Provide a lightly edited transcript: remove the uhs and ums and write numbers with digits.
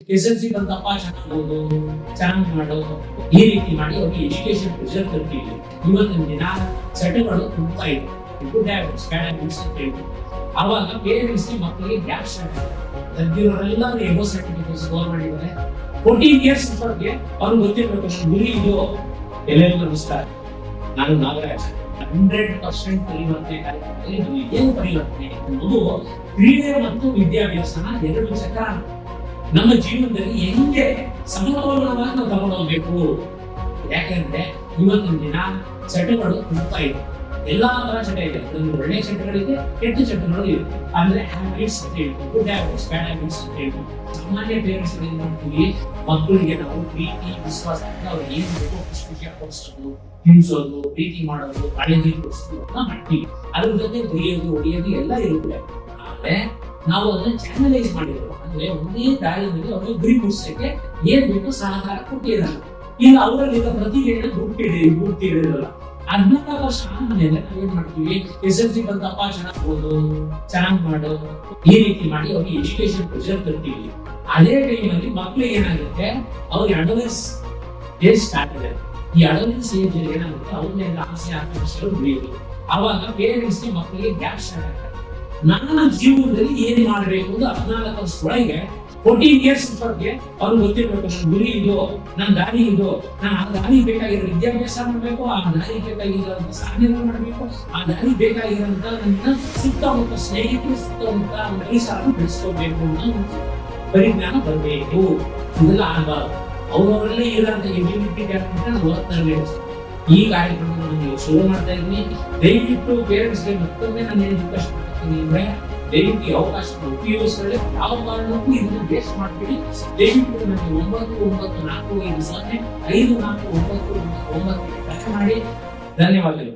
SSLC ಬಂತಪ್ಪ ಚೆನ್ನಾಗಿ ಮಾಡು ಈ ರೀತಿ ಮಾಡಿ ಅವ್ರಿಗೆ ಎಜುಕೇಶನ್ ಪ್ರೆಷರ್ ತರ್ತೀವಿ. ಇವತ್ತಿನ ದಿನ ಸೆಟಲ್ಗಳು ತುಂಬಾ ಇದೆ, ಗುಡ್ ಹ್ಯಾಬಿಟ್ಸ್ ಬ್ಯಾಡ್ ಹ್ಯಾಬಿಟ್ಸ್ ಅಂತ ಹೇಳಿ. ಅವಾಗ ಪೇರೆಂಟ್ಸ್ ಮಕ್ಕಳಿಗೆ ಗ್ಯಾಪ್ ಸ್ಟಾರ್ಟ್ ತಗ್ಗಿರೋರೆಲ್ಲ ಎಗೋ ಸರ್ಟಿಫಿಕೇಟ್ ಸ್ಕೋರ್ ಮಾಡಿದ್ದಾರೆ. 14 ಇಯರ್ಸ್ ಅವ್ರಿಗೆ ಅವ್ರಿಗೆ ಗೊತ್ತಿರ್ಬೇಕು ಗುರಿ ಇದು. ಎಲ್ಲರಿಗೂ ನಮಸ್ಕಾರ, ನಾನು ನಾಗರಾಜ್. 100% ಪರಿವರ್ತನೆ ಕಾರ್ಯಕ್ರಮದಲ್ಲಿ ಏನು ಪರಿವರ್ತನೆ ಅನ್ನೋದು ಕ್ರೀಡೆ ಮತ್ತು ವಿದ್ಯಾಭ್ಯಾಸನ ಎರಡು ಚಕ್ರ ನಮ್ಮ ಜೀವನದಲ್ಲಿ ಹೆಂಗೆ ಸಮತೋಲನವಾಗಿ ನಾವು ತಗೊಂಡೋಗ್ಬೇಕು. ಯಾಕೆಂದ್ರೆ ಇವತ್ತಿನ ದಿನ ಚಟಗಳು ತುಂಬಾ ಇದೆ, ಎಲ್ಲಾ ತರ ಚಟ ಇದೆ. ಒಳ್ಳೆ ಚಟಗಳಿದೆ, ಕೆಟ್ಟ ಚಟಗಳು ಇದೆ. ಅಂದ್ರೆ ಹ್ಯಾಬಿಟ್ಸ್ ಅಂತ ಹೇಳ್ತೀವಿ, ಗುಡ್ ಹ್ಯಾಬಿಟ್ಸ್ ಬ್ಯಾಡ್ ಹ್ಯಾಬಿಟ್ಸ್ ಅಂತ ಹೇಳ್ತೀವಿ. ಸಾಮಾನ್ಯ ಪೇರೆಂಟ್ಸ್ ಏನ್ ಮಾಡ್ತೀವಿ, ಮಕ್ಕಳಿಗೆ ನಾವು ಪ್ರೀತಿ ವಿಶ್ವಾಸದಿಂದ ಅವ್ರಿಗೆ ಏನ್ ಬೇಕೋ ಖುಷಿ ಕೊಡಿಸೋದು, ಹಿಂಸೋದು, ಪ್ರೀತಿ ಮಾಡೋದು, ಕಾಳಜಿ ಕೊಡಿಸೋದು ಮಾಡ್ತೀವಿ. ಅದ್ರ ಜೊತೆ ಬರೆಯೋದು, ಹೊಡೆಯೋದು ಎಲ್ಲ ಇರುತ್ತೆ. ಆದ್ರೆ ನಾವು ಅದನ್ನ ಚಾನಲೈಸ್ ಮಾಡಿರೋದು, ಅಂದ್ರೆ ಒಂದೇ ದಾರಿಯಲ್ಲಿ ಅವ್ರಿಗೆ ಗುರಿ ಮುಗಿಸಕ್ಕೆ ಏನ್ ಬೇಕೋ ಸಹಕಾರ ಕೊಟ್ಟಿರಲ್ಲ. ಈಗ ಅವರಲ್ಲಿ ಪ್ರತಿಭೆಯನ್ನು ಗುರುತಿಡಿರಲ್ಲ. 14 ವರ್ಷ ಆದ್ಮೇಲೆ ನಾವೇನ್ ಮಾಡ್ತೀವಿ, SSLC ಬಂತಪ್ಪ ಚೆನ್ನಾಗಿ ಮಾಡು ಈ ರೀತಿ ಮಾಡಿ ಅವ್ರಿಗೆ ಎಜುಕೇಶನ್ ಪ್ರೆಷರ್ ತರ್ತೀವಿ. ಅದೇ ಟೈಮಲ್ಲಿ ಮಕ್ಳಿಗೆ ಏನಾಗುತ್ತೆ, ಅವ್ರಿಗೆ ಅಡೋಲೆನ್ಸ್ ಏಜ್ ಸ್ಟಾರ್ಟ್ ಇದೆ. ಈ ಅಡೋಲೆನ್ಸ್ ಏಜ್ ಏನಾಗುತ್ತೆ, ಅವ್ರನ್ನೆಲ್ಲ ಆಸೆ ಆಕಾಂಕ್ಷೆಗಳು ಬೆಳೆಯೋದು. ಅವಾಗ ಪೇರೆಂಟ್ಸ್ ಮಕ್ಕಳಿಗೆ ಗ್ಯಾಪ್ ಸ್ಟಾರ್ಟ್ ಆಗ್ತದೆ. ನನ್ನ ಜೀವನದಲ್ಲಿ ಏನ್ ಮಾಡ್ಬೇಕು ಅಂತ 14 ವರ್ಷದೊಳಗೆ 14 ಇಯರ್ಸ್ ಅವ್ರಿಗೆ ಅವ್ರಿಗೆ ಗೊತ್ತಿರ್ಬೇಕು, ನನ್ನ ಗುರಿ ಇದು, ನನ್ನ ದಾರಿ ಇದು, ನಾನು ಆ ದಾರಿ ಬೇಕಾಗಿರೋ ವಿದ್ಯಾಭ್ಯಾಸ ಮಾಡ್ಬೇಕು, ಆ ದಾರಿ ಬೇಕಾಗಿರೋಂಥ ಸಾಧನೆ ಮಾಡ್ಬೇಕು, ಆ ದಾರಿ ಬೇಕಾಗಿರೋಂಥ ನನ್ನ ಸುತ್ತಮುತ್ತ ಸ್ನೇಹಿತರು ಸುತ್ತಮುತ್ತ ಪರಿಸರ ಬೆಳೆಸ್ಕೋಬೇಕು ಅನ್ನೋ ಪರಿಜ್ಞಾನ ಬರಬೇಕು. ಇದೆಲ್ಲ ಆಗಬಾರ್ದು. ಅವ್ರವರಲ್ಲೇ ಇರೋಂಥ ಎಬಿಲಿಟಿ ಟ್ಯಾಲೆಂಟ್ ಓದ್ತಾರೆ. ಈ ಕಾರ್ಯಕ್ರಮವನ್ನು ನೀವು ಶುರು ಮಾಡ್ತಾ ಇದ್ದೀನಿ. ದಯವಿಟ್ಟು ಪೇರೆಂಟ್ಸ್ಗೆ ಮತ್ತೊಮ್ಮೆ ನಾನು ಏನು ರಿಕ್ವೆಸ್ಟ್ ಮಾಡ್ತೀನಿ ಅಂದ್ರೆ, ದಯವಿಟ್ಟು ಅವಕಾಶ ಉಪಯೋಗಿಸ್ಕೊಳ್ಳಿ. ಯಾವ ಕಾರಣಕ್ಕೂ ಇದನ್ನು ವೇಸ್ಟ್ ಮಾಡ್ಬೇಡಿ. ದಯವಿಟ್ಟು ನನಗೆ 994505 5499 ಮಾಡಿ. ಧನ್ಯವಾದಗಳು.